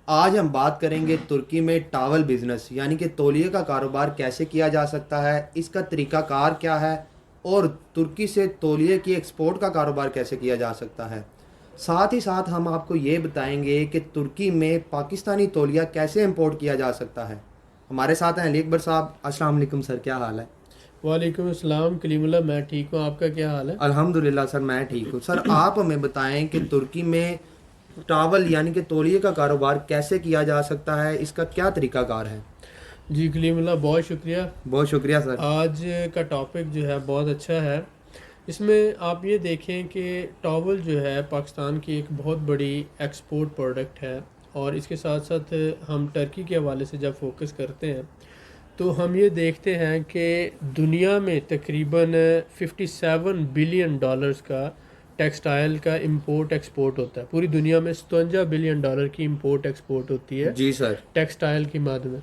आज हम बात करेंगे तुर्की में टावल बिजनेस यानी कि तौलिए का कारोबार कैसे किया जा सकता है, इसका तरीकाकार क्या है और तुर्की से तौलिए की एक्सपोर्ट का कारोबार कैसे किया जा सकता है। साथ ही साथ हम आपको ये बताएंगे कि तुर्की में पाकिस्तानी तौलिया कैसे इंपोर्ट किया जा सकता है। हमारे साथ हैं अली अकबर साहब। अस्सलाम वालेकुम सर, क्या हाल है? वालेकुम अस्सलाम कलीमुल्लाह। मैं ठीक हूँ, आपका क्या हाल है? अल्हम्दुलिल्लाह सर, मैं ठीक हूँ। सर आप हमें बताएं कि तुर्की में टावल यानी कि तौलिए का कारोबार कैसे किया जा सकता है, इसका क्या तरीकाकार है। जी कलीमुल्लाह, बहुत शुक्रिया। बहुत शुक्रिया सर। आज का टॉपिक जो है बहुत अच्छा है। इसमें आप ये देखें कि टॉवल जो है पाकिस्तान की एक बहुत बड़ी एक्सपोर्ट प्रोडक्ट है। और इसके साथ साथ हम टर्की के हवाले से जब फोकस करते हैं तो हम ये देखते हैं कि दुनिया में तकरीबन 57 बिलियन डॉलर्स का टेक्सटाइल का इंपोर्ट एक्सपोर्ट होता है। पूरी दुनिया में 57 बिलियन डॉलर की इंपोर्ट एक्सपोर्ट होती है जी सर। टेक्सटाइल की मद में।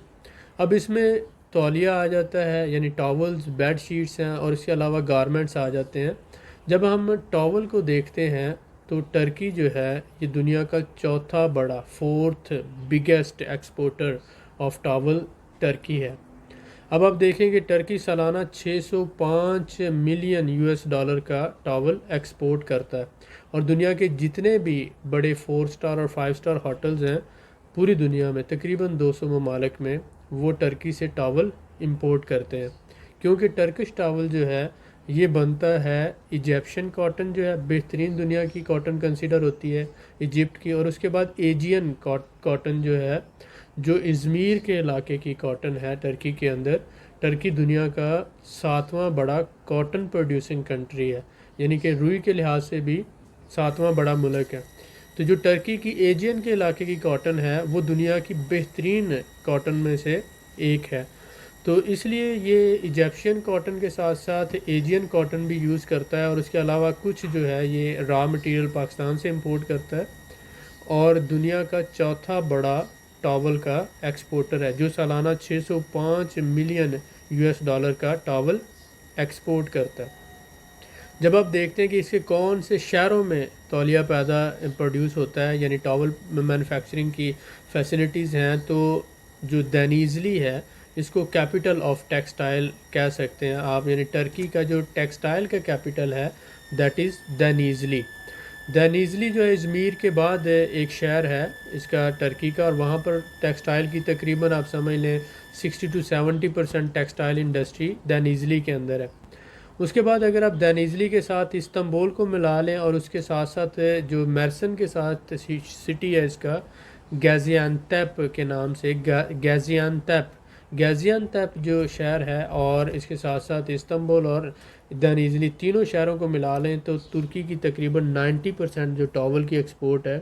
अब इसमें तौलिया आ जाता है, यानी टॉवल्स, बेड शीट्स हैं, और इसके अलावा गारमेंट्स आ जाते हैं। जब हम टॉवल को देखते हैं तो टर्की जो है ये दुनिया का चौथा बड़ा, fourth biggest exporter of towel Turkey है। अब आप देखें कि टर्की सालाना 605 मिलियन यूएस डॉलर का टॉवल एक्सपोर्ट करता है। और दुनिया के जितने भी बड़े 4 स्टार और 5 स्टार होटल्स हैं पूरी दुनिया में, तकरीबन 200 ममालिक में, वो टर्की से टॉवल इंपोर्ट करते हैं। क्योंकि टर्किश टॉवल जो है ये बनता है, इजिप्शियन कॉटन जो है बेहतरीन दुनिया की कॉटन कंसीडर होती है इजिप्ट की, और उसके बाद एजियन कॉटन जो है, जो इज़मीर के इलाके की कॉटन है टर्की के अंदर। टर्की दुनिया का 7वां बड़ा कॉटन प्रोड्यूसिंग कंट्री है, यानी कि रुई के लिहाज से भी 7वां बड़ा मुल्क है। तो जो टर्की की एजियन के इलाके की कॉटन है वो दुनिया की बेहतरीन कॉटन में से एक है। तो इसलिए ये इजिप्शियन कॉटन के साथ साथ एजियन कॉटन भी यूज़ करता है, और उसके अलावा कुछ जो है ये रॉ मटेरियल पाकिस्तान से इंपोर्ट करता है। और दुनिया का चौथा बड़ा टॉवल का एक्सपोर्टर है, जो सालाना 605 मिलियन यूएस डॉलर का टॉवल एक्सपोर्ट करता है। जब आप देखते हैं कि इसके कौन से शहरों में तौलिया पैदा प्रोड्यूस होता है, यानी टॉवल मैन्युफैक्चरिंग की फैसिलिटीज़ हैं, तो जो दैनीज़ली है इसको कैपिटल ऑफ टेक्सटाइल कह सकते हैं आप। यानी टर्की का जो टेक्सटाइल का कैपिटल है दैट इज़ दैनीज़ली। दैनीज़ली जो है इज़मीर के बाद एक शहर है इसका टर्की का, और वहाँ पर टेक्सटाइल की तकरीबन आप समझ लें 60 to 70% टेक्सटाइल इंडस्ट्री दैनीज़ली के अंदर है। उसके बाद अगर आप दैनीज़ली के साथ इस्तांबुल को मिला लें, और उसके साथ साथ जो मर्सन के साथ सिटी है इसका, गाज़ियान्तेप के नाम से, गाज़ियान्तेप जो शहर है, और इसके साथ साथ इस्तांबुल और दैनीज़ली, तीनों शहरों को मिला लें तो तुर्की की तकरीबन 90% जो टॉवल की एक्सपोर्ट है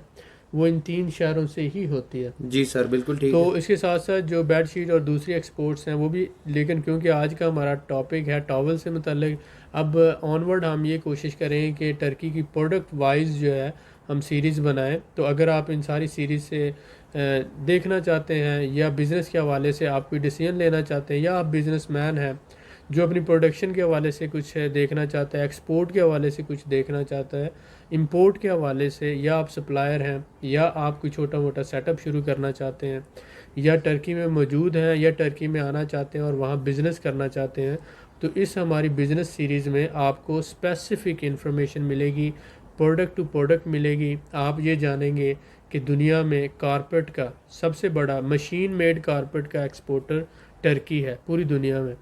वो इन 3 शहरों से ही होती है। जी सर, बिल्कुल ठीक तो है। इसके साथ साथ जो बेड शीट और दूसरी एक्सपोर्ट्स हैं वो भी, लेकिन क्योंकि आज का हमारा टॉपिक है टॉवल से मुतल्लिक, अब ऑनवर्ड हम ये कोशिश करें कि टर्की की प्रोडक्ट वाइज जो है हम सीरीज़ बनाएं। तो अगर आप इन सारी सीरीज़ से देखना चाहते हैं, या बिज़नेस के हवाले से आप कोई डिसीजन लेना चाहते हैं, या आप बिज़नेसमैन हैं जो अपनी प्रोडक्शन के हवाले से कुछ देखना चाहता है, एक्सपोर्ट के हवाले से कुछ देखना चाहता है, इंपोर्ट के हवाले से, या आप सप्लायर हैं, या आप कोई छोटा मोटा सेटअप शुरू करना चाहते हैं, या टर्की में मौजूद हैं, या टर्की में आना चाहते हैं और वहाँ बिज़नेस करना चाहते हैं, तो इस हमारी बिज़नेस सीरीज़ में आपको स्पेसिफ़िक इन्फॉर्मेशन मिलेगी, प्रोडक्ट टू प्रोडक्ट मिलेगी। आप ये जानेंगे कि दुनिया में कारपेट का सबसे बड़ा मशीन मेड कारपेट का एक्सपोर्टर टर्की है पूरी दुनिया में।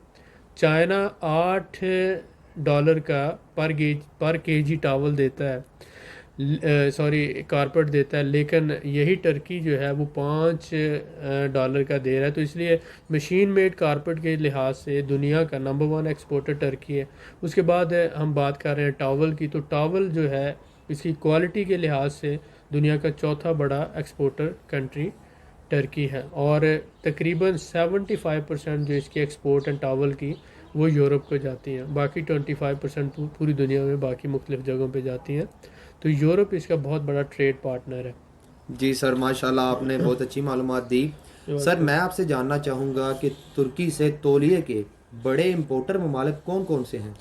चाइना $8 का पर केजी टावल देता है, सॉरी कारपेट देता है, लेकिन यही टर्की जो है वो $5 का दे रहा है। तो इसलिए मशीन मेड कारपेट के लिहाज से दुनिया का नंबर 1 एक्सपोर्टर टर्की है। उसके बाद हम बात कर रहे हैं टावल की, तो टावल जो है इसकी क्वालिटी के लिहाज से दुनिया का चौथा बड़ा एक्सपोर्टर कंट्री टर्की है। और तकरीबन 75% जो इसकी एक्सपोर्ट है टावल की वो यूरोप को जाती हैं, बाकी 25% पूरी दुनिया में बाकी मुख्तलिफ़ जगहों पे जाती हैं। तो यूरोप इसका बहुत बड़ा ट्रेड पार्टनर है। जी सर, माशाल्लाह आपने बहुत अच्छी मालूमात दी। Sir welcome. मैं आपसे जानना चाहूँगा कि तुर्की से तौलिए के बड़े इंपोर्टर ममालिक कौन कौन से हैं।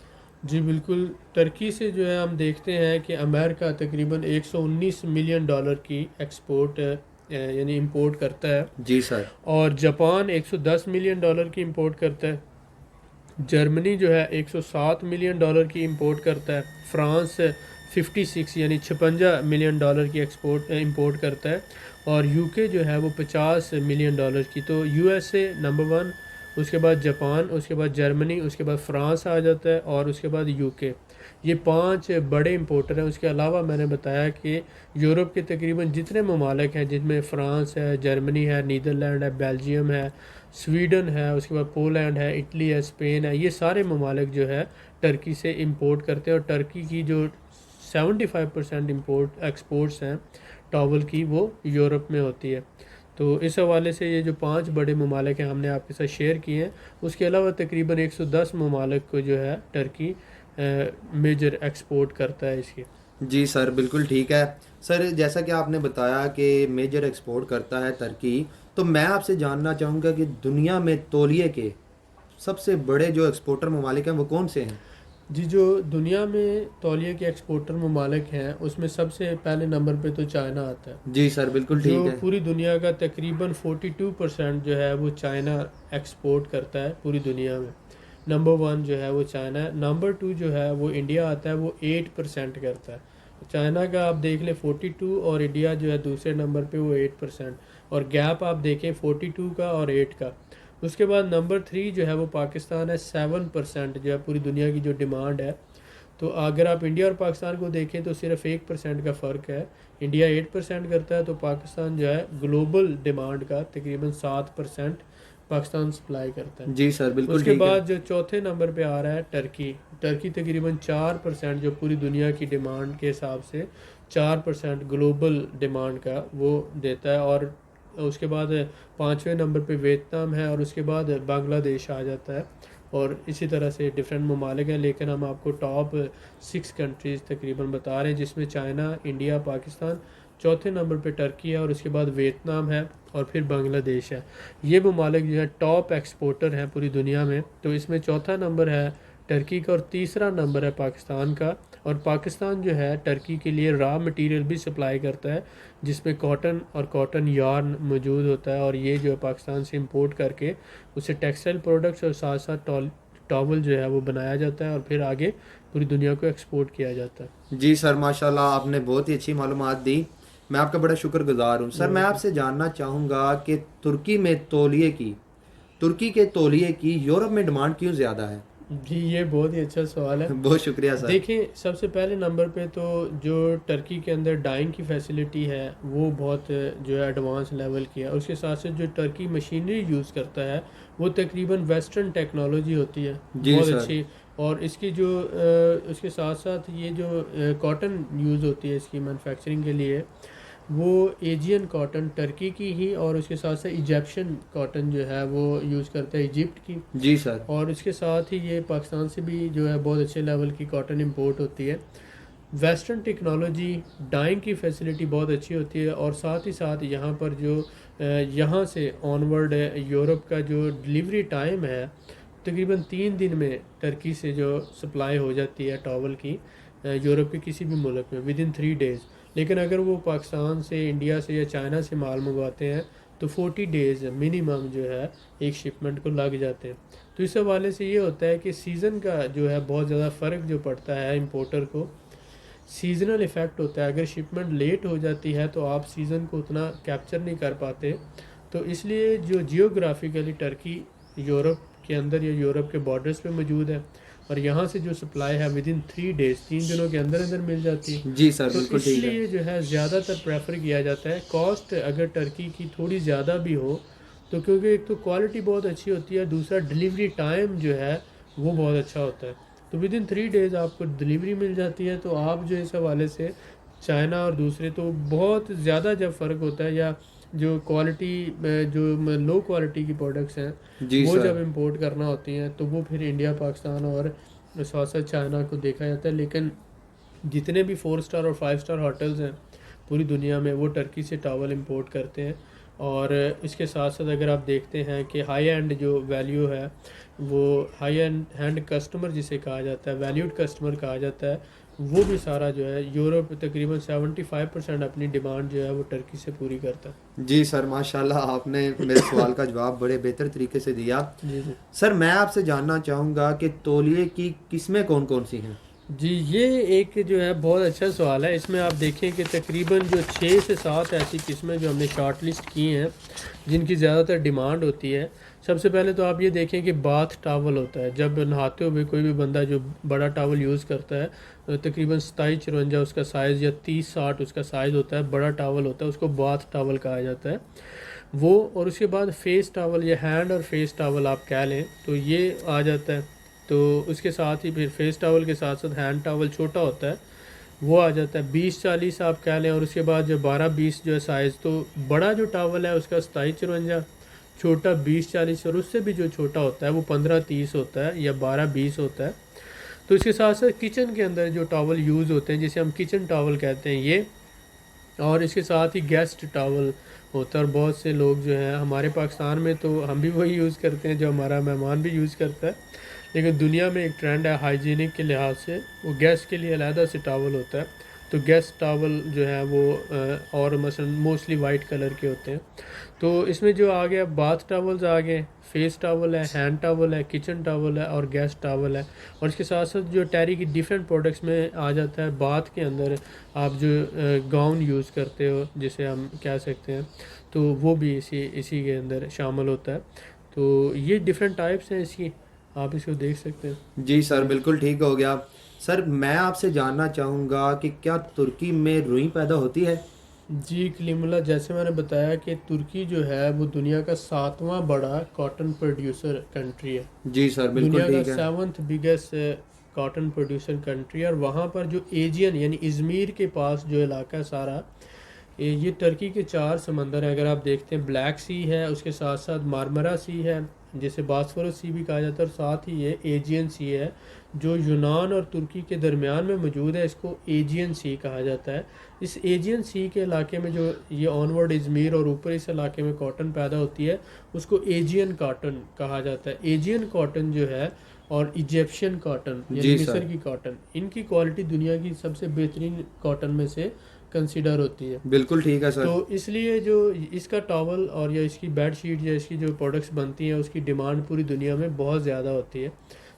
जी बिल्कुल, टर्की से जो है हम देखते हैं कि अमेरिका तकरीबन 119 मिलियन डॉलर की एक्सपोर्ट यानी इंपोर्ट करता है। जी सर। और जापान 110 मिलियन डॉलर की इंपोर्ट करता है। जर्मनी जो है 107 मिलियन डॉलर की इंपोर्ट करता है। फ्रांस 56 यानी 56 मिलियन डॉलर की इंपोर्ट करता है। और यूके जो है वो 50 मिलियन डॉलर की। तो यूएसए नंबर 1, उसके बाद जापान, उसके बाद जर्मनी, उसके बाद फ्रांस आ जाता है और उसके बाद यूके। ये 5 बड़े इंपोर्टर हैं। उसके अलावा मैंने बताया कि यूरोप के तकरीबन जितने ममालिक हैं, जिनमें फ्रांस है, जर्मनी है, नीदरलैंड है, बेल्जियम है, स्वीडन है, उसके बाद पोलैंड है, इटली है, स्पेन है, ये सारे ममालिक जो है टर्की से इंपोर्ट करते हैं। और टर्की की जो 75% इंपोर्ट एक्सपोर्ट्स हैं टॉवल की, वो यूरोप में होती है। तो इस हवाले से ये जो 5 बड़े ममालिक हैं हमने आपके साथ शेयर किए हैं। उसके अलावा तकरीबन 110 ममालिक को जो है टर्की मेजर एक्सपोर्ट करता है इसकी। जी सर, बिल्कुल ठीक है। सर, जैसा कि आपने बताया कि मेजर एक्सपोर्ट करता है तुर्की, तो मैं आपसे जानना चाहूँगा कि दुनिया में तौलिए के सबसे बड़े जो एक्सपोर्टर ममालिक हैं वो कौन से हैं? जी, जो दुनिया में तौलिए के एक्सपोर्टर ममालिक हैं उसमें सबसे पहले नंबर पे तो चाइना आता है। जी सर, बिल्कुल जो ठीक है। पूरी दुनिया का तकरीबन 42% जो है वो चाइना एक्सपोर्ट करता है पूरी दुनिया में। नंबर 1 जो है वो चाइना है। नंबर 2 जो है वो इंडिया आता है, वो 8% करता है। चाइना का आप देख लें 42 और इंडिया जो है दूसरे नंबर पे वो 8%। और गैप आप देखें 42 का और 8 का। उसके बाद नंबर 3 जो है वो पाकिस्तान है, 7% जो है पूरी दुनिया की जो डिमांड है। तो अगर आप इंडिया और पाकिस्तान को देखें तो सिर्फ 1% का फ़र्क है। इंडिया 8% करता है तो पाकिस्तान जो है ग्लोबल डिमांड का तकरीबन 7% पाकिस्तान सप्लाई करता है। जी सर, बिल्कुल उसके ठीक है। बाद जो चौथे नंबर पे आ रहा है टर्की। टर्की तकरीबन 4% जो पूरी दुनिया की डिमांड के हिसाब से 4% ग्लोबल डिमांड का वो देता है। और उसके बाद 5वें नंबर पे वियतनाम है और उसके बाद बांग्लादेश आ जाता है। और इसी तरह से डिफरेंट ममालिक हैं, लेकिन हम आपको टॉप 6 कंट्रीज़ तकरीबन बता रहे हैं, जिसमें चाइना, इंडिया, पाकिस्तान, चौथे नंबर पे टर्की है और उसके बाद वियतनाम है और फिर बांग्लादेश है। ये ममालिक जो है टॉप एक्सपोर्टर हैं पूरी दुनिया में। तो इसमें चौथा नंबर है टर्की का और तीसरा नंबर है पाकिस्तान का। और पाकिस्तान जो है टर्की के लिए रॉ मटेरियल भी सप्लाई करता है, जिसमें कॉटन और कॉटन यार्न मौजूद होता है। और ये जो है पाकिस्तान से इंपोर्ट करके उसे टेक्सटाइल प्रोडक्ट्स और साथ साथ टॉवल जो है वो बनाया जाता है और फिर आगे पूरी दुनिया को एक्सपोर्ट किया जाता है। जी सर, माशाल्लाह आपने बहुत ही अच्छी मालूमात दी। मैं आपका बड़ा शुक्रगुजार हूँ। सर, मैं आपसे जानना चाहूँगा कि तुर्की के तौलिए की यूरोप में डिमांड क्यों ज़्यादा है? जी, ये बहुत ही अच्छा सवाल है। बहुत शुक्रिया सर। देखिए, सबसे पहले नंबर पे तो जो टर्की के अंदर डाइंग की फैसिलिटी है वो बहुत जो है एडवांस लेवल की है। उसके साथ साथ जो टर्की मशीनरी यूज़ करता है वो तकरीबन वेस्टर्न टेक्नोलॉजी होती है, जी बहुत सर। अच्छी। और इसकी जो उसके साथ साथ ये जो कॉटन यूज़ होती है इसकी मैन्युफैक्चरिंग के लिए, वो एजियन कॉटन टर्की की ही और उसके साथ साथ इजिप्शियन कॉटन जो है वो यूज़ करता है इजिप्ट की। जी सर। और इसके साथ ही ये पाकिस्तान से भी जो है बहुत अच्छे लेवल की कॉटन इंपोर्ट होती है। वेस्टर्न टेक्नोलॉजी, डाइंग की फैसिलिटी बहुत अच्छी होती है। और साथ ही साथ यहाँ पर जो यहाँ से ऑनवर्ड यूरोप का जो डिलीवरी टाइम है तकरीबन 3 दिन में टर्की से जो सप्लाई हो जाती है टॉवल की यूरोप के किसी भी मुल्क में विद इन 3 डेज़। लेकिन अगर वो पाकिस्तान से, इंडिया से या चाइना से माल मंगवाते हैं तो 40 डेज़ मिनिमम जो है एक शिपमेंट को लग जाते हैं। तो इस हवाले से ये होता है कि सीज़न का जो है बहुत ज़्यादा फ़र्क जो पड़ता है इंपोर्टर को, सीजनल इफ़ेक्ट होता है। अगर शिपमेंट लेट हो जाती है तो आप सीज़न को उतना कैप्चर नहीं कर पाते। तो इसलिए जो जियोग्राफिकली टर्की यूरोप के अंदर या यूरोप के बॉर्डर्स पे मौजूद है और यहाँ से जो सप्लाई है विद इन 3 डेज़, 3 दिनों के अंदर अंदर मिल जाती है। जी सर, तो बिल्कुल ठीक है। इसलिए जो है ज़्यादातर प्रेफर किया जाता है। कॉस्ट अगर टर्की की थोड़ी ज़्यादा भी हो तो, क्योंकि एक तो क्वालिटी बहुत अच्छी होती है, दूसरा डिलीवरी टाइम जो है वो बहुत अच्छा होता है। तो विद इन 3 डेज़ आपको डिलीवरी मिल जाती है। तो आप जो इस हवाले से चाइना और दूसरे तो बहुत ज़्यादा जब फ़र्क होता है, या जो क्वालिटी जो लो क्वालिटी की प्रोडक्ट्स हैं जी वो जब सर। इंपोर्ट करना होती हैं तो वो फिर इंडिया, पाकिस्तान और साथ साथ चाइना को देखा जाता है। लेकिन जितने भी 4 स्टार और 5 स्टार होटल्स हैं पूरी दुनिया में वो टर्की से टॉवल इंपोर्ट करते हैं। और इसके साथ साथ अगर आप देखते हैं कि हाई एंड जो वैल्यू है, वो हाई एंड कस्टमर जिसे कहा जाता है, वैल्यूड कस्टमर कहा जाता है, वो भी सारा जो है यूरोप तकरीबन 75% अपनी डिमांड जो है वो टर्की से पूरी करता है। जी सर, माशाल्लाह आपने मेरे सवाल का जवाब बड़े बेहतर तरीके से दिया। जी जी। सर मैं आपसे जानना चाहूँगा कि तौलिए की किस्में कौन कौन सी हैं? जी ये एक जो है बहुत अच्छा सवाल है। इसमें आप देखें कि तकरीबन जो 6 से 7 ऐसी किस्में जो हमने शॉर्ट लिस्ट की हैं जिनकी ज़्यादातर डिमांड होती है। सबसे पहले तो आप ये देखें कि बाथ टावल होता है। जब नहाते हुए कोई भी बंदा जो बड़ा टावल यूज़ करता है, तकरीबन 27-54 उसका साइज़ या 30-60 उसका साइज़ होता है, बड़ा टावल होता है, उसको बाथ टावल कहा जाता है वो। और उसके बाद फेस टावल या हैंड और फेस टावल आप कह लें तो ये आ जाता है। तो उसके साथ ही फिर फेस टावल के साथ साथ हैंड टावल छोटा होता है वो आ जाता है 20-40 आप कह लें। और उसके बाद जो 12-20 जो है साइज़, तो बड़ा जो टावल है उसका 27-54, छोटा 20-40 और उससे भी जो छोटा होता है वो 15-30 होता है या 12-20 होता है। तो इसके साथ साथ किचन के अंदर जो टावल यूज़ होते हैं जिसे हम किचन टावल कहते हैं ये, और इसके साथ ही गेस्ट टावल होता है। और बहुत से लोग जो हैं हमारे पाकिस्तान में तो हम भी वही यूज़ करते हैं जो हमारा मेहमान भी यूज़ करता है, लेकिन दुनिया में एक ट्रेंड है हाइजीनिक के लिहाज से, वो गेस्ट के लिए अलहदा से टावल होता है। तो गेस्ट टावल जो है वो और मसलन मोस्टली वाइट कलर के होते हैं। तो इसमें जो आ गया बाथ टावल्स आ गए, फेस टावल है, हैंड टावल है, किचन टावल है और गेस्ट टावल है। और इसके साथ साथ जो टैरी की डिफरेंट प्रोडक्ट्स में आ जाता है बाथ के अंदर आप जो गाउन यूज़ करते हो जिसे हम कह सकते हैं, तो वो भी इसी के अंदर शामिल होता है। तो ये डिफरेंट टाइप्स हैं इसकी, आप इसको देख सकते हैं। जी सर, बिल्कुल ठीक हो गया। सर मैं आपसे जानना चाहूँगा कि क्या तुर्की में रुई पैदा होती है? जी कलीमुल्लाह, जैसे मैंने बताया कि तुर्की जो है वो दुनिया का 7वां बड़ा कॉटन प्रोड्यूसर कंट्री है। जी सर, बिल्कुल दुनिया का ठीक है। 7th biggest cotton producer country. और वहाँ पर जो एजियन यानी इज़मीर के पास जो इलाका है सारा, ये टर्की के 4 समंदर हैं। अगर आप देखते हैं ब्लैक सी है, उसके साथ साथ मारमरा सी है जिसे बास्फोरस सी भी कहा जाता है, और साथ ही ये एजियन सी है जो यूनान और तुर्की के दरमियान में मौजूद है, इसको एजियन सी कहा जाता है। इस एजियन सी के इलाके में जो ये ऑनवर्ड इज़मीर और ऊपर इस इलाके में कॉटन पैदा होती है उसको एजियन कॉटन कहा जाता है। एजियन कॉटन जो है और इजिप्शियन कॉटन यानी जी मिस्र सर, की कॉटन, इनकी क्वालिटी दुनिया की सबसे बेहतरीन कॉटन में से कंसीडर होती है। बिल्कुल ठीक है तो सर। इसलिए जो इसका टॉवल और या इसकी बेड शीट या इसकी जो प्रोडक्ट्स बनती हैं उसकी डिमांड पूरी दुनिया में बहुत ज़्यादा होती है।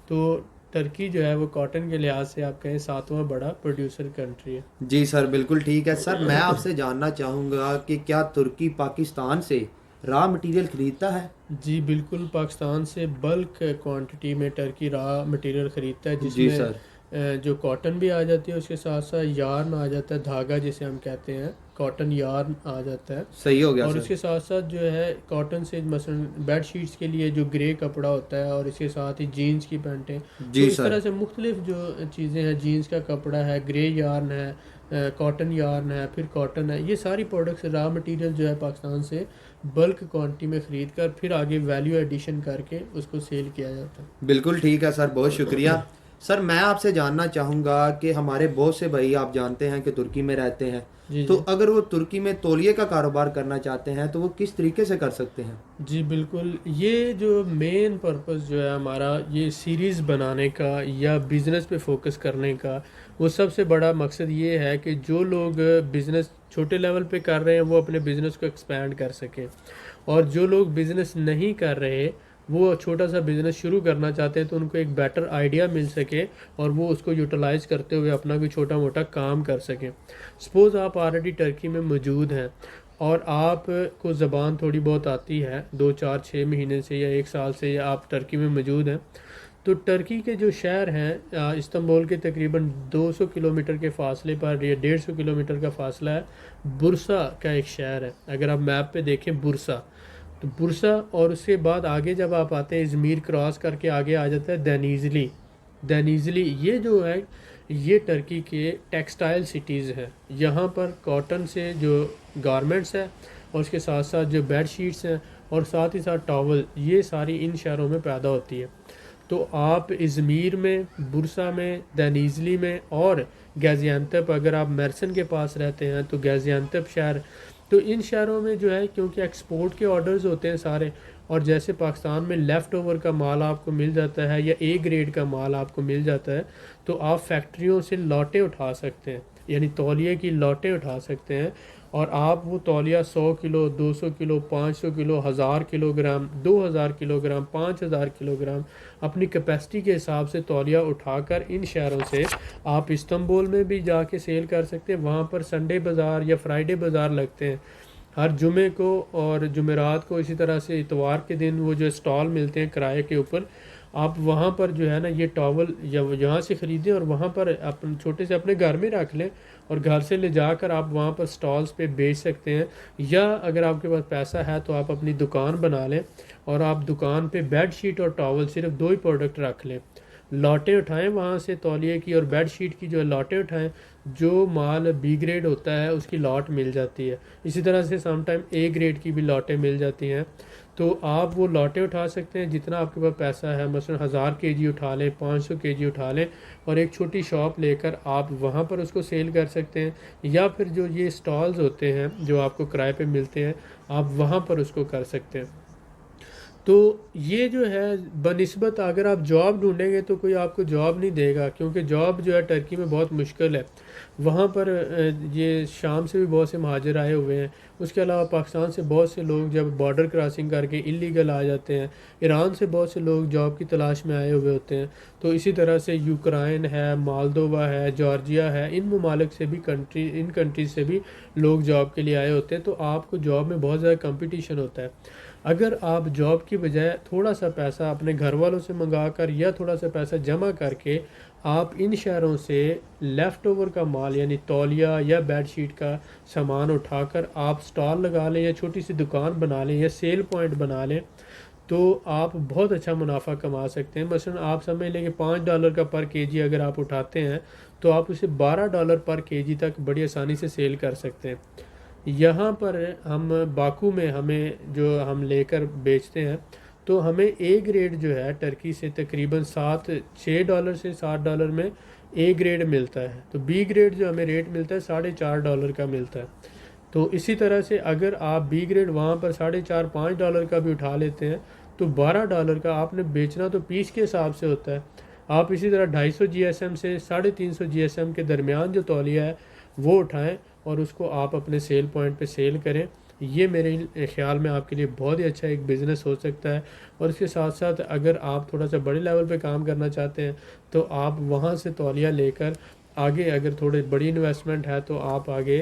तो टर्की जो है वो कॉटन के लिहाज से आप कहें 7वां बड़ा प्रोड्यूसर कंट्री है। जी सर, बिल्कुल ठीक है। सर मैं आपसे जानना चाहूँगा कि क्या तुर्की पाकिस्तान से रॉ मटेरियल खरीदता है? जी बिल्कुल, पाकिस्तान से बल्क क्वांटिटी में टर्की रॉ मटेरियल ख़रीदता है, जी जिसमें सर। जो कॉटन भी आ जाती है, उसके साथ साथ यार्न आ जाता है, धागा जिसे हम कहते हैं, कॉटन यार्न आ जाता है। सही हो गया और सर। उसके साथ साथ जो है कॉटन से मसलन बेड शीट्स के लिए जो ग्रे कपड़ा होता है, और इसके साथ ही जीन्स की पैंटें। तो जी इस सर। तरह से मुख्तलिफ जो चीज़ें हैं, जीन्स का कपड़ा है, ग्रे यार्न है, कॉटन यार्न है, फिर कॉटन है, ये सारी प्रोडक्ट्स रॉ मटेरियल जो है पाकिस्तान से बल्क क्वांटिटी में ख़रीद कर फिर आगे वैल्यू एडिशन करके उसको सेल किया जाता है। बिल्कुल ठीक है सर, बहुत शुक्रिया। सर मैं आपसे जानना चाहूँगा कि हमारे बहुत से भाई आप जानते हैं कि तुर्की में रहते हैं, जी तो जी। अगर वो तुर्की में तौलिए का कारोबार करना चाहते हैं तो वो किस तरीके से कर सकते हैं? जी बिल्कुल, ये जो मेन पर्पस जो है हमारा ये सीरीज़ बनाने का या बिज़नेस पे फोकस करने का, वो सबसे बड़ा मकसद ये है कि जो लोग बिज़नेस छोटे लेवल पे कर रहे हैं वो अपने बिज़नेस को एक्सपैंड कर सकें, और जो लोग बिज़नेस नहीं कर रहे वो छोटा सा बिज़नेस शुरू करना चाहते हैं तो उनको एक बेटर आइडिया मिल सके और वो उसको यूटिलाइज़ करते हुए अपना कोई छोटा मोटा काम कर सकें। सपोज़ आप ऑलरेडी टर्की में मौजूद हैं और आपको ज़बान थोड़ी बहुत आती है, 2 4 6 महीने से या 1 साल से या आप टर्की में मौजूद हैं, तो टर्की के जो शहर हैं इस्तांबुल के तकरीबन 200 किलोमीटर के फासले पर या 150 किलोमीटर का फासला है, बुरसा का एक शहर है। अगर आप मैप पे देखें बुरसा, तो बुरसा, और उसके बाद आगे जब आप आते हैं इज़मीर क्रॉस करके आगे आ जाता है देनीज़ली। देनीज़ली ये जो है ये टर्की के टेक्सटाइल सिटीज़ हैं। यहाँ पर कॉटन से जो गारमेंट्स हैं और उसके साथ साथ जो बेड शीट्स हैं और साथ ही साथ टॉवल, ये सारी इन शहरों में पैदा होती है। तो आप इज़मीर में, बुरसा में, देनीज़ली में और गाज़ियान्तप, अगर आप मर्सन के पास रहते हैं तो गाज़ियान्तप शहर तो इन शहरों में जो है क्योंकि एक्सपोर्ट के ऑर्डर्स होते हैं सारे, और जैसे पाकिस्तान में लेफ़्ट ओवर का माल आपको मिल जाता है या ए ग्रेड का माल आपको मिल जाता है, तो आप फैक्ट्रियों से लॉटें उठा सकते हैं, यानी तौलिए की लॉटें उठा सकते हैं, और आप वो तौलिया 100 kilo, 200 kilo, 500 kilo, 1000 kilogram, 2000 kilogram, 5000 kilogram अपनी कैपेसिटी के हिसाब से तौलिया उठाकर इन शहरों से आप इस्तांबुल में भी जाके सेल कर सकते हैं। वहाँ पर संडे बाज़ार या फ्राइडे बाज़ार लगते हैं हर जुमे को, और जुमेरात को, इसी तरह से इतवार के दिन वो जो स्टॉल मिलते हैं किराए के ऊपर, आप वहाँ पर जो है ना ये टॉवल या यहाँ से ख़रीदें और वहाँ पर अपन छोटे से अपने घर में रख लें, और घर से ले जाकर आप वहाँ पर स्टॉल्स पे बेच सकते हैं। या अगर आपके पास पैसा है तो आप अपनी दुकान बना लें और आप दुकान पे बेड शीट और टॉवल सिर्फ 2 ही प्रोडक्ट रख लें, लॉटें उठाएं वहाँ से तौलिए की और बेड शीट की जो लॉटें उठाएं, जो माल बी ग्रेड होता है उसकी लॉट मिल जाती है, इसी तरह से समटाइम ए ग्रेड की भी लॉटें मिल जाती हैं। तो आप वो लॉटें उठा सकते हैं जितना आपके पास पैसा है, मसलन 1000 केजी उठा लें, 500 केजी उठा लें, और एक छोटी शॉप लेकर आप वहाँ पर उसको सेल कर सकते हैं। या फिर जो ये स्टॉल्स होते हैं जो आपको किराए पे मिलते हैं, आप वहाँ पर उसको कर सकते हैं। तो ये जो है बनिस्बत अगर आप जॉब ढूंढेंगे तो कोई आपको जॉब नहीं देगा, क्योंकि जॉब जो है टर्की में बहुत मुश्किल है। वहाँ पर ये शाम से भी बहुत से महाजर आए हुए हैं, उसके अलावा पाकिस्तान से बहुत से लोग जब बॉर्डर क्रॉसिंग करके इलीगल आ जाते हैं, ईरान से बहुत से लोग जॉब की तलाश में आए हुए होते हैं, तो इसी तरह से यूक्रेन है, मालदोवा है, जॉर्जिया है, इन ममालिक से भी इन कंट्रीज से भी लोग जॉब के लिए आए होते हैं। तो आपको जॉब में बहुत ज़्यादा कंपटीशन होता है। अगर आप जॉब की बजाय थोड़ा सा पैसा अपने घर वालों से मंगा कर या थोड़ा सा पैसा जमा करके आप इन शहरों से लेफ़्ट ओवर का माल यानी तौलिया या बेड शीट का सामान उठाकर आप स्टॉल लगा लें या छोटी सी दुकान बना लें या सेल पॉइंट बना लें, तो आप बहुत अच्छा मुनाफा कमा सकते हैं। मसलन आप समझ लें कि $5 का पर केजी अगर आप उठाते हैं तो आप उसे $12 पर केजी तक बड़ी आसानी से सेल कर सकते हैं। यहाँ पर हम बाकू में हमें जो हम लेकर बेचते हैं तो हमें ए ग्रेड जो है टर्की से तकरीबन $6 से $7 में ए ग्रेड मिलता है, तो बी ग्रेड जो हमें रेट मिलता है $4.5 का मिलता है। तो इसी तरह से अगर आप बी ग्रेड वहाँ पर $4.5-5 का भी उठा लेते हैं तो $12 का आपने बेचना तो पीस के हिसाब से होता है। आप इसी तरह 250 GSM से 350 GSM के दरमियान जो तौलिया है वो उठाएं और उसको आप अपने सेल पॉइंट पे सेल करें। ये मेरे ख्याल में आपके लिए बहुत ही अच्छा एक बिज़नेस हो सकता है। और इसके साथ साथ अगर आप थोड़ा सा बड़े लेवल पे काम करना चाहते हैं तो आप वहाँ से तौलिया लेकर आगे, अगर थोड़ी बड़ी इन्वेस्टमेंट है तो आप आगे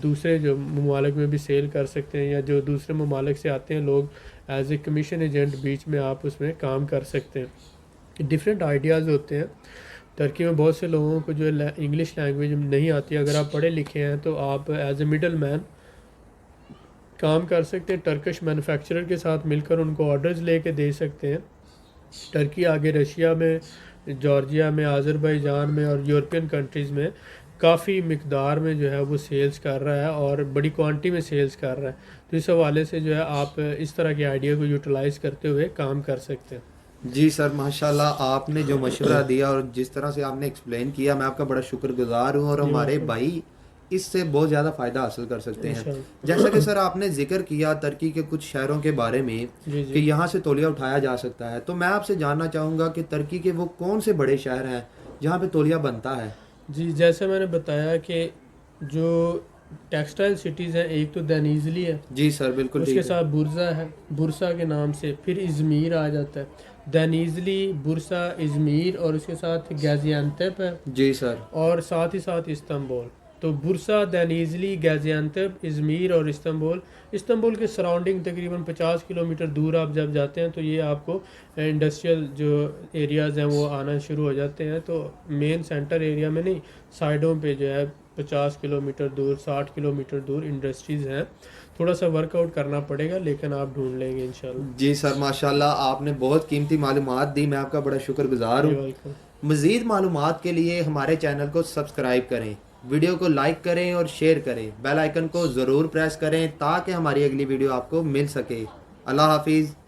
दूसरे जो ममालिक में भी सेल कर सकते हैं, या जो दूसरे ममालिक से आते हैं लोग एज ए कमीशन एजेंट बीच में आप उसमें काम कर सकते हैं। डिफरेंट आइडियाज़ होते हैं। टर्की में बहुत से लोगों को जो इंग्लिश लैंग्वेज नहीं आती, अगर आप पढ़े लिखे हैं तो आप एज ए मिडल मैन काम कर सकते हैं। टर्किश मैन्युफैक्चरर के साथ मिलकर उनको ऑर्डर्स लेके दे सकते हैं। टर्की आगे रशिया में, जॉर्जिया में, आज़रबाईजान में और यूरोपियन कंट्रीज़ में काफ़ी मिकदार में जो है वो सेल्स कर रहा है और बड़ी क्वांटिटी में सेल्स कर रहा है। तो इस हवाले से जो है आप इस तरह के आइडिया को यूटिलाइज़ करते हुए काम कर सकते हैं। जी सर, माशाल्लाह आपने जो मशवरा दिया और जिस तरह से आपने एक्सप्लेन किया, मैं आपका बड़ा शुक्रगुजार हूँ और हमारे भाई इससे बहुत ज़्यादा फ़ायदा हासिल कर सकते हैं। जैसा कि सर आपने जिक्र किया टर्की के कुछ शहरों के बारे में कि यहाँ से तौलिया उठाया जा सकता है, तो मैं आपसे जानना चाहूँगा कि टर्की के वो कौन से बड़े शहर हैं जहाँ पे तौलिया बनता है? जी, जैसे मैंने बताया कि जो टेक्सटाइल सिटीज़ हैं, एक तो देनीज़ली है। जी सर, बिल्कुल। उसके साथ बुरसा है, बुरसा के नाम से, फिर इज़मीर आ जाता है। देनीज़ली, बुरसा, इज़मीर और उसके साथ गाज़ियान्तेप है। जी सर। और साथ ही साथ इस्तांबुल। तो बुरसा, देनीज़ली, गाज़ियान्तेप, इज़मीर और इस्तांबुल। इस्तांबुल के सराउंडिंग तकरीबन 50 किलोमीटर दूर आप जब जाते हैं तो ये आपको इंडस्ट्रियल जो एरियाज़ हैं वो आना शुरू हो जाते हैं। तो मेन सेंटर एरिया में नहीं, साइडों पे जो है 50 किलोमीटर दूर, 60 किलोमीटर दूर इंडस्ट्रीज़ हैं। थोड़ा सा वर्कआउट करना पड़ेगा लेकिन आप ढूंढ लेंगे इंशाल्लाह। जी सर, माशाल्लाह आपने बहुत कीमती मालूमात दी, मैं आपका बड़ा शुक्रगुजार हूँ। मज़ीद मालूमात के लिए हमारे चैनल को सब्सक्राइब करें, वीडियो को लाइक करें और शेयर करें, बेल आइकन को ज़रूर प्रेस करें ताकि हमारी अगली वीडियो आपको मिल सके। अल्लाह हाफिज़।